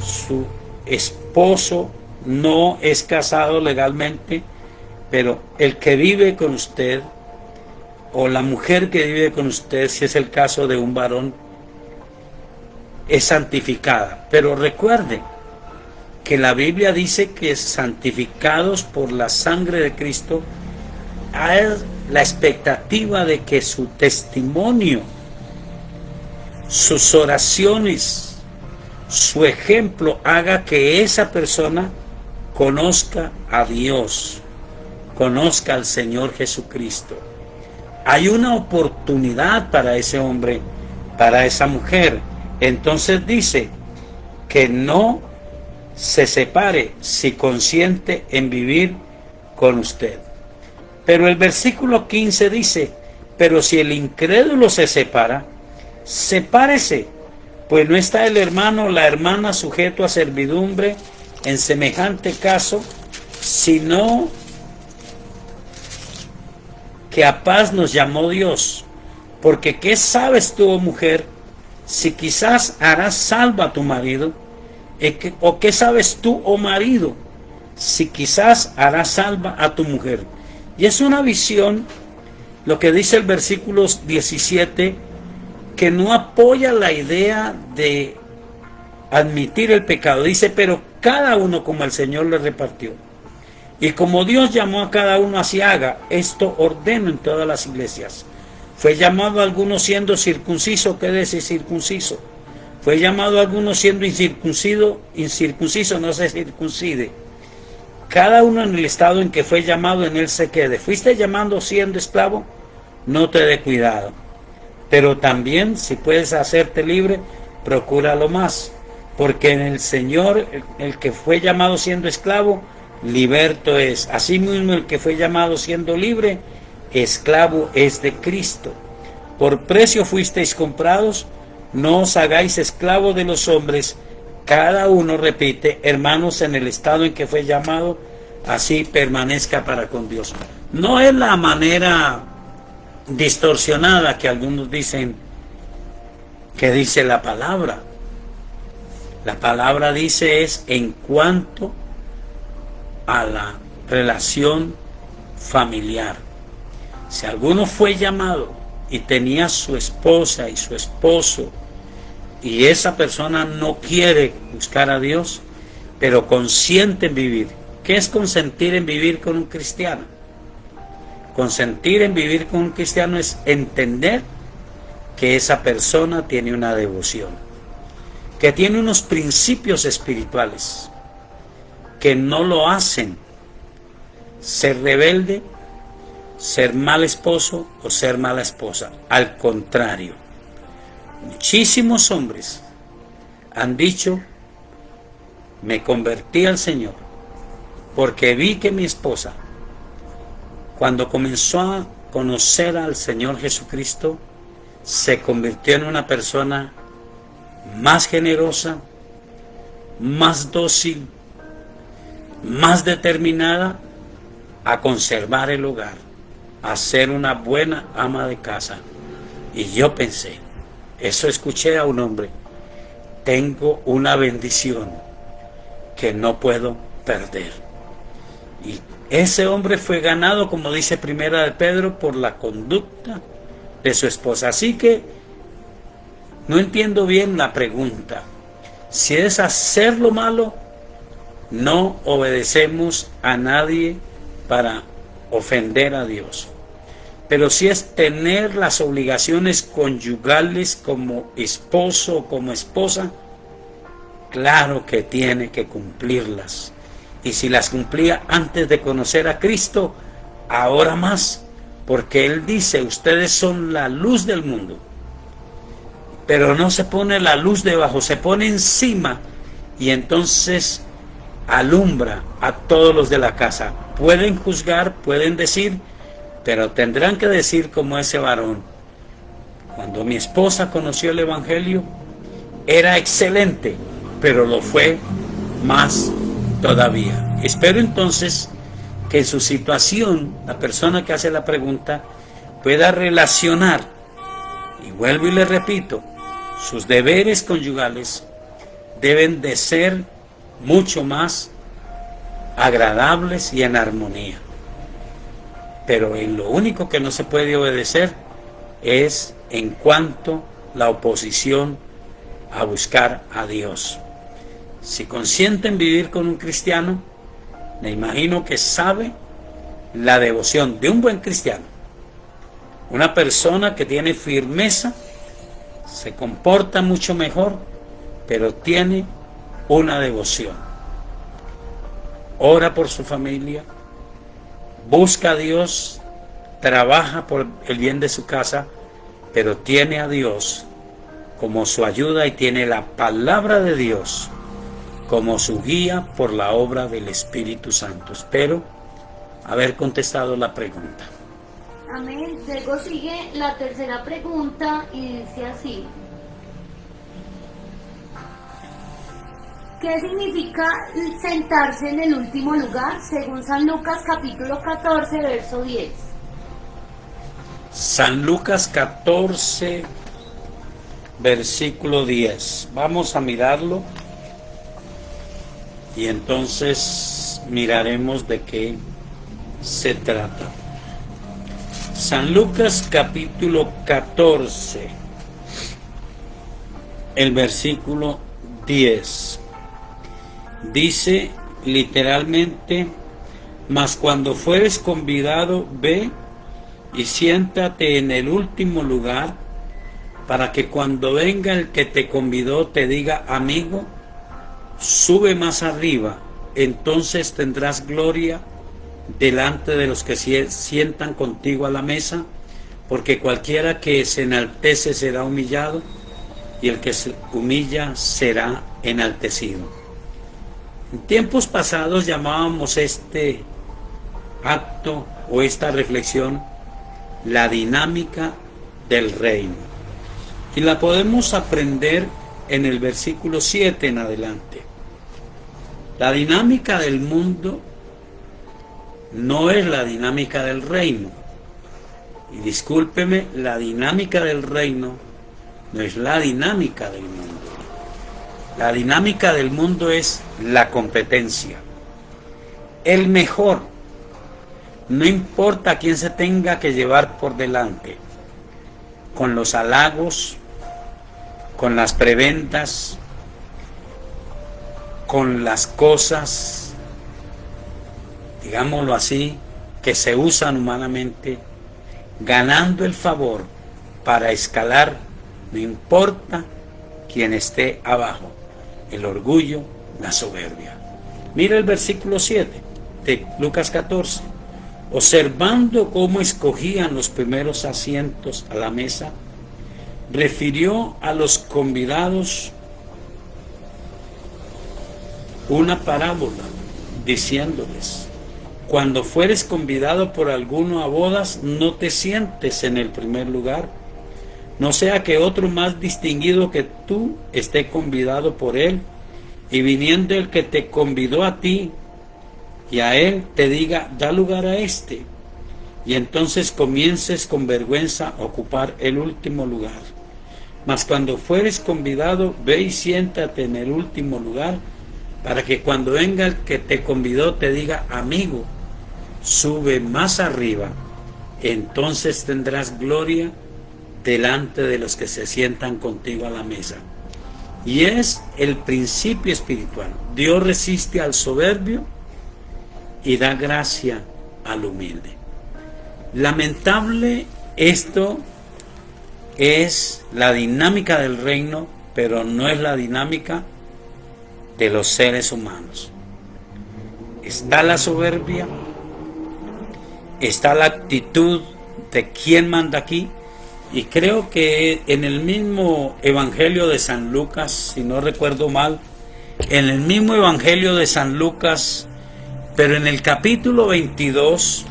su esposo no es casado legalmente, pero el que vive con usted, o la mujer que vive con usted, si es el caso de un varón, es santificada. Pero recuerde que la Biblia dice que santificados por la sangre de Cristo, hay la expectativa de que su testimonio, sus oraciones, su ejemplo haga que esa persona conozca a Dios, conozca al Señor Jesucristo. Hay una oportunidad para ese hombre, para esa mujer. Entonces dice que no se separe si consiente en vivir con usted. Pero el versículo 15 dice: pero si el incrédulo se separa, sepárese, pues no está el hermano o la hermana sujeto a servidumbre en semejante caso, sino que a paz nos llamó Dios. Porque ¿qué sabes tú, oh mujer, si quizás harás salvo a tu marido? ¿O qué sabes tú, oh marido, si quizás harás salva a tu mujer? Y es una visión, lo que dice el versículo 17, que no apoya la idea de admitir el pecado. Dice: pero cada uno como el Señor le repartió. Y como Dios llamó a cada uno así haga, esto ordeno en todas las iglesias. Fue llamado a algunos siendo circunciso, quédese circunciso. Fue llamado a algunos siendo incircunciso, no se circuncide. Cada uno en el estado en que fue llamado, en él se quede. Fuiste llamado siendo esclavo, no te dé cuidado. Pero también, si puedes hacerte libre, procúralo más. Porque en el Señor, el que fue llamado siendo esclavo, liberto es. Asimismo, el que fue llamado siendo libre, esclavo es de Cristo. Por precio fuisteis comprados, no os hagáis esclavos de los hombres. Cada uno, repite, hermanos, en el estado en que fue llamado, así permanezca para con Dios. No es la manera distorsionada que algunos dicen que dice la palabra. La palabra dice es en cuanto a la relación familiar. Si alguno fue llamado y tenía su esposa y su esposo, y esa persona no quiere buscar a Dios, pero consiente en vivir. ¿Qué es consentir en vivir con un cristiano? Consentir en vivir con un cristiano es entender que esa persona tiene una devoción, que tiene unos principios espirituales, que no lo hacen ser rebelde, ser mal esposo o ser mala esposa. Al contrario, muchísimos hombres han dicho: me convertí al Señor porque vi que mi esposa, cuando comenzó a conocer al Señor Jesucristo, se convirtió en una persona más generosa, más dócil, más determinada a conservar el hogar, a ser una buena ama de casa. Y yo pensé, eso escuché a un hombre: tengo una bendición que no puedo perder. Y ese hombre fue ganado, como dice Primera de Pedro, por la conducta de su esposa. Así que no entiendo bien la pregunta. Si es hacer lo malo, no obedecemos a nadie para ofender a Dios. Pero si es tener las obligaciones conyugales como esposo o como esposa, claro que tiene que cumplirlas. Y si las cumplía antes de conocer a Cristo, ahora más, porque Él dice: ustedes son la luz del mundo. Pero no se pone la luz debajo, se pone encima, y entonces alumbra a todos los de la casa. Pueden juzgar, pueden decir, pero tendrán que decir como ese varón: cuando mi esposa conoció el Evangelio, era excelente, pero lo fue más todavía. Espero entonces que en su situación la persona que hace la pregunta pueda relacionar, y vuelvo y le repito, sus deberes conyugales deben de ser mucho más agradables y en armonía. Pero en lo único que no se puede obedecer es en cuanto a la oposición a buscar a Dios. Si consienten vivir con un cristiano, me imagino que sabe la devoción de un buen cristiano. Una persona que tiene firmeza, se comporta mucho mejor, pero tiene una devoción. Ora por su familia, busca a Dios, trabaja por el bien de su casa, pero tiene a Dios como su ayuda y tiene la palabra de Dios como su guía por la obra del Espíritu Santo. Espero haber contestado la pregunta. Amén. Luego sigue la tercera pregunta y dice así. ¿Qué significa sentarse en el último lugar según San Lucas capítulo 14, verso 10? San Lucas 14, versículo 10. Vamos a mirarlo y entonces miraremos de qué se trata. San Lucas capítulo 14, el versículo 10. Dice literalmente: mas cuando fueres convidado, ve y siéntate en el último lugar, para que cuando venga el que te convidó te diga: amigo, sube más arriba, entonces tendrás gloria delante de los que sientan contigo a la mesa, porque cualquiera que se enaltece será humillado, y el que se humilla será enaltecido. En tiempos pasados llamábamos este acto o esta reflexión la dinámica del reino, y la podemos aprender en el versículo 7 en adelante. La dinámica del mundo no es la dinámica del reino, y discúlpeme, la dinámica del reino no es la dinámica del mundo. La dinámica del mundo es la competencia. El mejor, no importa quién se tenga que llevar por delante, con los halagos, con las preventas, con las cosas, digámoslo así, que se usan humanamente, ganando el favor para escalar, no importa quién esté abajo. El orgullo, la soberbia. Mira el versículo 7 de Lucas 14. Observando cómo escogían los primeros asientos a la mesa, refirió a los convidados una parábola, diciéndoles: cuando fueres convidado por alguno a bodas, no te sientes en el primer lugar, no sea que otro más distinguido que tú esté convidado por él, y viniendo el que te convidó a ti y a él te diga: da lugar a este, y entonces comiences con vergüenza a ocupar el último lugar. Mas cuando fueres convidado, ve y siéntate en el último lugar, para que cuando venga el que te convidó te diga: amigo, sube más arriba, entonces tendrás gloria delante de los que se sientan contigo a la mesa. Y es el principio espiritual. Dios resiste al soberbio y da gracia al humilde. Lamentable, esto es la dinámica del reino, pero no es la dinámica de los seres humanos. Está la soberbia, está la actitud de quién manda aquí, y creo que en el mismo Evangelio de San Lucas, si no recuerdo mal, en el mismo Evangelio de San Lucas, pero en el capítulo 22,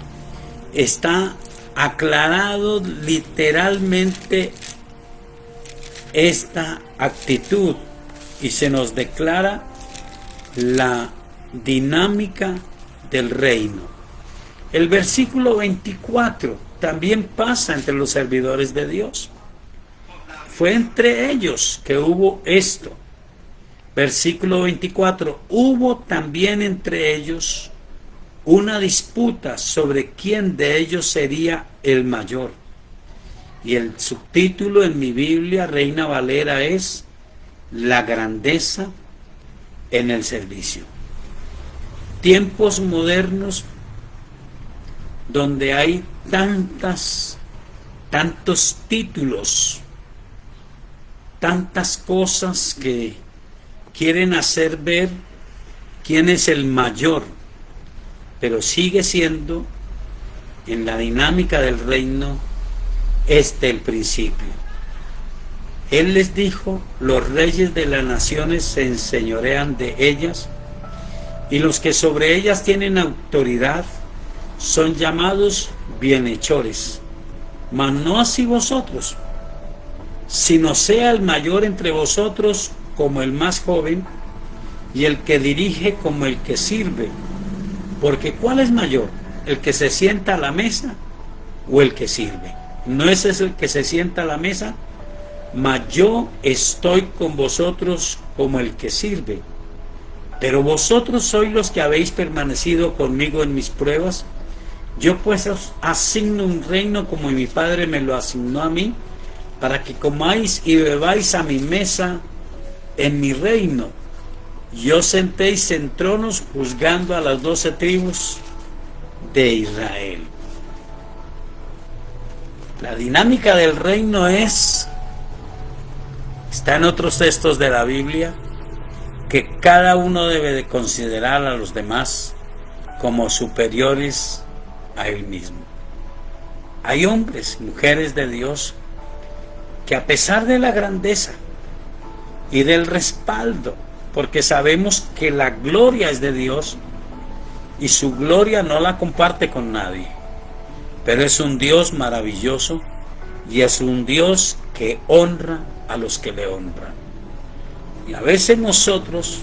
está aclarado literalmente esta actitud, y se nos declara la dinámica del reino. El versículo 24 también pasa entre los servidores de Dios. Fue entre ellos que hubo esto. Versículo 24: hubo también entre ellos una disputa sobre quién de ellos sería el mayor. Y el subtítulo en mi Biblia, Reina Valera, es: la grandeza en el servicio. Tiempos modernos donde hay tantos títulos, tantas cosas que quieren hacer ver quién es el mayor, pero sigue siendo en la dinámica del reino el principio. Él les dijo: los reyes de las naciones se enseñorean de ellas, y los que sobre ellas tienen autoridad son llamados bienhechores. Mas no así vosotros, sino sea el mayor entre vosotros como el más joven, y el que dirige como el que sirve. Porque ¿cuál es mayor? ¿El que se sienta a la mesa o el que sirve? ¿No ese es el que se sienta a la mesa? Mas yo estoy con vosotros como el que sirve. Pero vosotros sois los que habéis permanecido conmigo en mis pruebas. Yo pues os asigno un reino como mi Padre me lo asignó a mí, para que comáis y bebáis a mi mesa en mi reino, y os sentéis en tronos juzgando a las 12 tribus de Israel. La dinámica del reino está en otros textos de la Biblia, que cada uno debe de considerar a los demás como superiores a él mismo. Hay hombres y mujeres de Dios que, a pesar de la grandeza y del respaldo, porque sabemos que la gloria es de Dios y su gloria no la comparte con nadie, pero es un Dios maravilloso y es un Dios que honra a los que le honran. Y a veces nosotros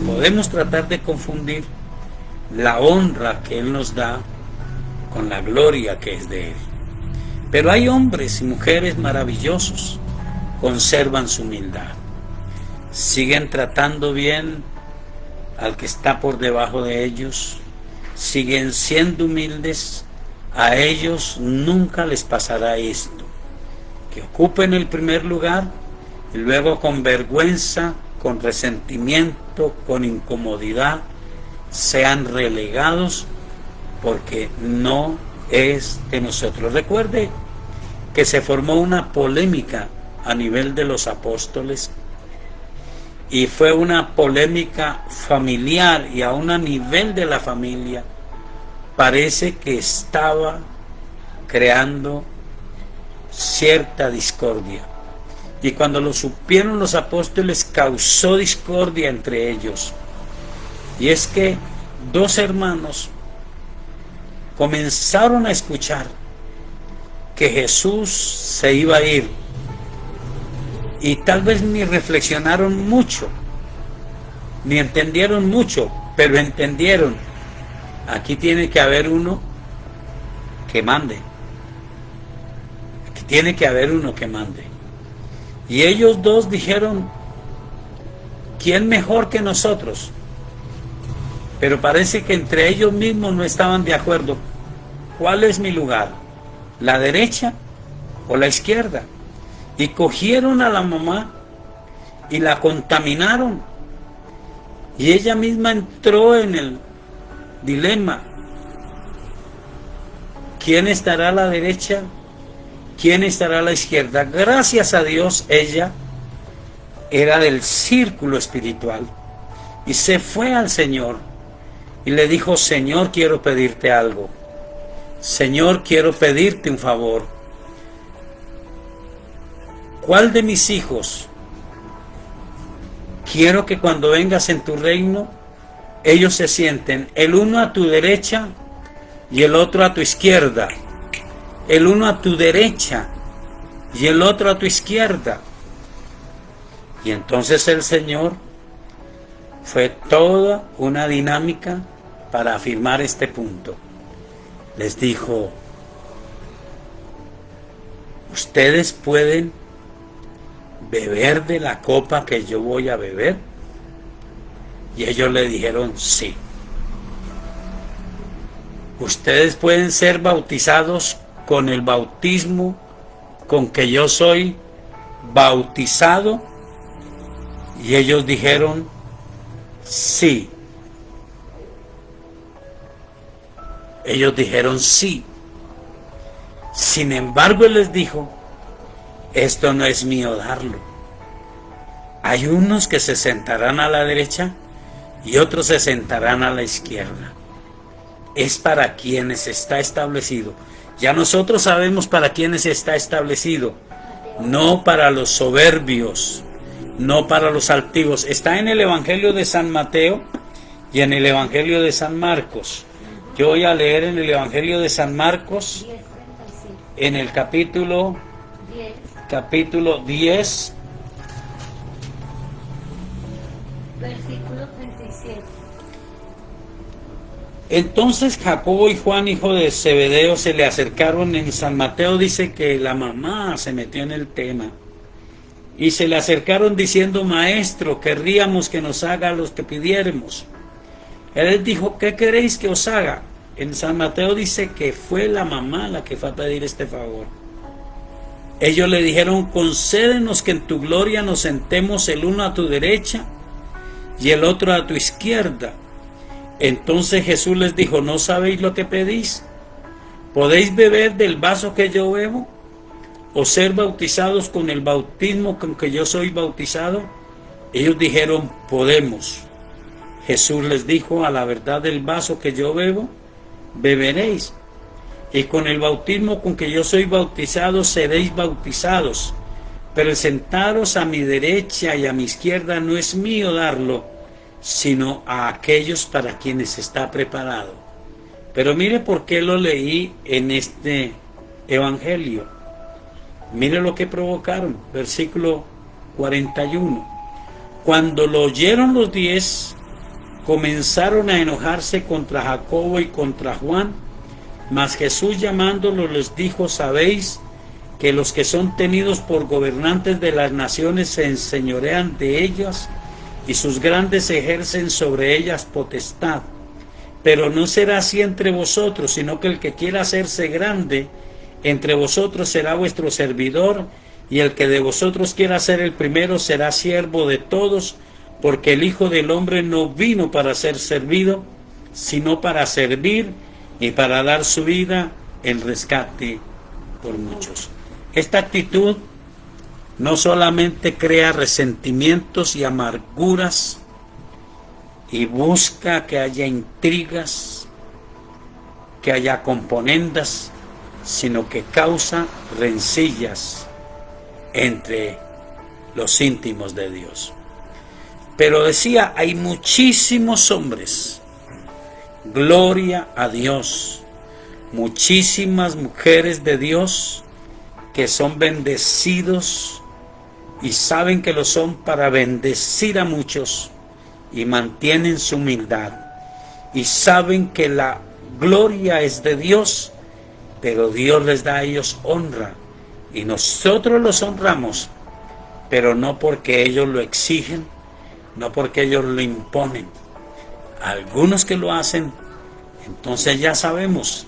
podemos tratar de confundir la honra que Él nos da con la gloria que es de Él. Pero hay hombres y mujeres maravillosos, conservan su humildad, siguen tratando bien al que está por debajo de ellos, siguen siendo humildes. A ellos nunca les pasará esto, que ocupen el primer lugar y luego con vergüenza, con resentimiento, con incomodidad, sean relegados, porque no es de nosotros. Recuerde que se formó una polémica a nivel de los apóstoles, y fue una polémica familiar, y aún a nivel de la familia parece que estaba creando cierta discordia. Y cuando lo supieron los apóstoles, causó discordia entre ellos. Y es que dos hermanos comenzaron a escuchar que Jesús se iba a ir, y tal vez ni reflexionaron mucho, ni entendieron mucho, pero entendieron: aquí tiene que haber uno que mande. Aquí tiene que haber uno que mande. Y ellos dos dijeron: ¿quién mejor que nosotros? Pero parece que entre ellos mismos no estaban de acuerdo. ¿Cuál es mi lugar? ¿La derecha o la izquierda? Y cogieron a la mamá y la contaminaron. Y ella misma entró en el dilema: ¿quién estará a la derecha? ¿Quién estará a la izquierda? Gracias a Dios, ella era del círculo espiritual y se fue al Señor y le dijo: Señor, quiero pedirte algo. Señor, quiero pedirte un favor. ¿Cuál de mis hijos quiero que cuando vengas en tu reino, ellos se sienten el uno a tu derecha y el otro a tu izquierda? El uno a tu derecha y el otro a tu izquierda. Y entonces el Señor fue toda una dinámica para afirmar este punto. Les dijo: ¿ustedes pueden beber de la copa que yo voy a beber? Y ellos le dijeron: sí. ¿Ustedes pueden ser bautizados con el bautismo con que yo soy bautizado? Y ellos dijeron: sí. Ellos dijeron sí. Sin embargo, él les dijo, esto no es mío darlo. Hay unos que se sentarán a la derecha y otros se sentarán a la izquierda. Es para quienes está establecido. Ya nosotros sabemos para quienes está establecido. No para los soberbios, no para los altivos. Está en el Evangelio de San Mateo y en el Evangelio de San Marcos. Yo voy a leer en el Evangelio de San Marcos, en el capítulo 10, versículo 37. Entonces Jacobo y Juan, hijo de Zebedeo, se le acercaron. En San Mateo dice que la mamá se metió en el tema. Y se le acercaron diciendo, maestro, querríamos que nos haga los que pidiéramos. Él les dijo, ¿qué queréis que os haga? En San Mateo dice que fue la mamá la que fue a pedir este favor. Ellos le dijeron, concédenos que en tu gloria nos sentemos el uno a tu derecha y el otro a tu izquierda. Entonces Jesús les dijo, ¿no sabéis lo que pedís? ¿Podéis beber del vaso que yo bebo? ¿O ser bautizados con el bautismo con que yo soy bautizado? Ellos dijeron, podemos. Jesús les dijo, a la verdad del vaso que yo bebo, beberéis. Y con el bautismo con que yo soy bautizado, seréis bautizados. Pero el sentaros a mi derecha y a mi izquierda no es mío darlo, sino a aquellos para quienes está preparado. Pero mire por qué lo leí en este evangelio. Mire lo que provocaron. Versículo 41. Cuando lo oyeron los 10, comenzaron a enojarse contra Jacobo y contra Juan. Mas Jesús llamándolos les dijo, ¿sabéis que los que son tenidos por gobernantes de las naciones se enseñorean de ellas y sus grandes ejercen sobre ellas potestad? Pero no será así entre vosotros, sino que el que quiera hacerse grande entre vosotros será vuestro servidor, y el que de vosotros quiera ser el primero será siervo de todos, porque el Hijo del Hombre no vino para ser servido, sino para servir y para dar su vida en rescate por muchos. Esta actitud no solamente crea resentimientos y amarguras y busca que haya intrigas, que haya componendas, sino que causa rencillas entre los íntimos de Dios. Pero decía, hay muchísimos hombres, gloria a Dios, muchísimas mujeres de Dios que son bendecidos y saben que lo son para bendecir a muchos y mantienen su humildad y saben que la gloria es de Dios, pero Dios les da a ellos honra y nosotros los honramos, pero no porque ellos lo exigen, no porque ellos lo imponen. Algunos que lo hacen, entonces ya sabemos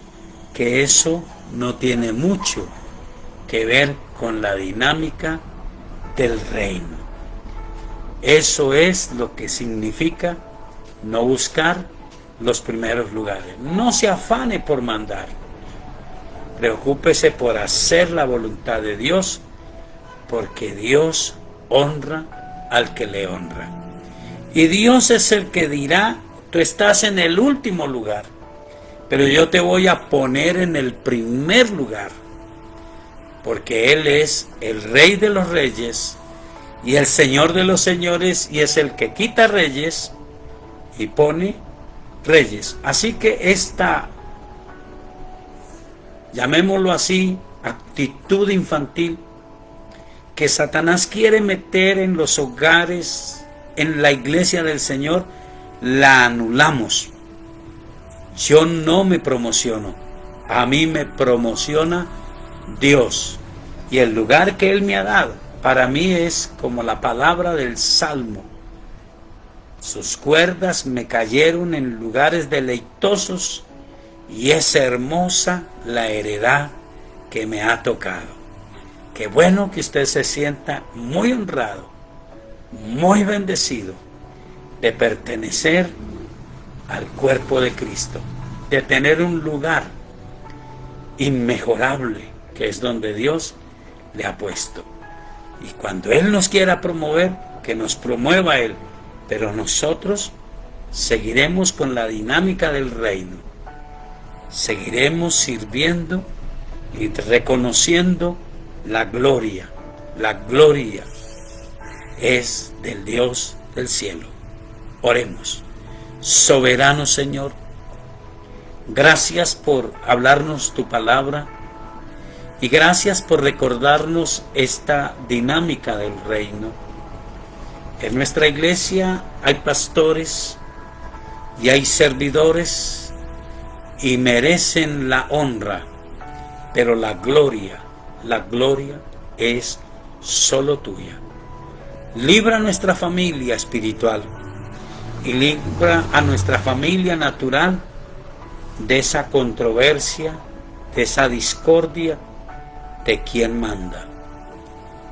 que eso no tiene mucho que ver con la dinámica del reino. Eso es lo que significa no buscar los primeros lugares. No se afane por mandar. Preocúpese por hacer la voluntad de Dios, porque Dios honra al que le honra. Y Dios es el que dirá, tú estás en el último lugar, pero yo te voy a poner en el primer lugar, porque Él es el Rey de los reyes y el Señor de los señores, y es el que quita reyes y pone reyes. Así que esta, llamémoslo así, actitud infantil que Satanás quiere meter en los hogares, en la iglesia del Señor, la anulamos. Yo no me promociono, a mí me promociona Dios, y el lugar que Él me ha dado para mí es como la palabra del Salmo: sus cuerdas me cayeron en lugares deleitosos, y es hermosa la heredad que me ha tocado. Qué bueno que usted se sienta muy honrado, muy bendecido, de pertenecer al cuerpo de Cristo, de tener un lugar inmejorable, que es donde Dios le ha puesto. Y cuando Él nos quiera promover, que nos promueva Él, pero nosotros seguiremos con la dinámica del reino, seguiremos sirviendo y reconociendo la gloria es del Dios del cielo. Oremos. Soberano Señor, gracias por hablarnos tu palabra y gracias por recordarnos esta dinámica del reino. En nuestra iglesia hay pastores y hay servidores y merecen la honra, pero la gloria es solo tuya. Libra nuestra familia espiritual y libra a nuestra familia natural de esa controversia, de esa discordia de quien manda.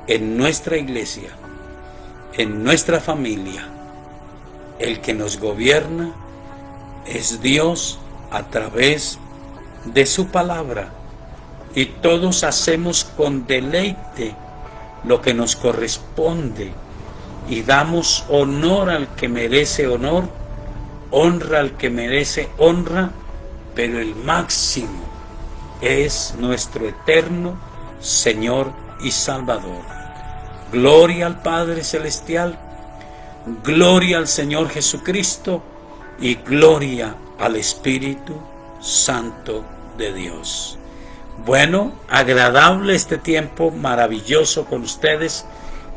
En nuestra iglesia, en nuestra familia, el que nos gobierna es Dios a través de su palabra, y todos hacemos con deleite lo que nos corresponde y damos honor al que merece honor, honra al que merece honra, pero el máximo es nuestro eterno Señor y Salvador. Gloria al Padre Celestial, gloria al Señor Jesucristo y gloria al Espíritu Santo de Dios. Bueno, agradable este tiempo maravilloso con ustedes.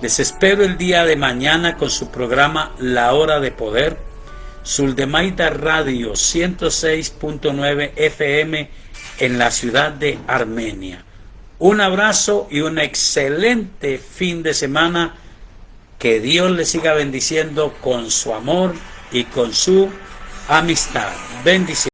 Les espero el día de mañana con su programa La Hora de Poder, Suldemaida Radio 106.9 FM en la ciudad de Armenia. Un abrazo y un excelente fin de semana. Que Dios les siga bendiciendo con su amor y con su amistad. Bendiciones.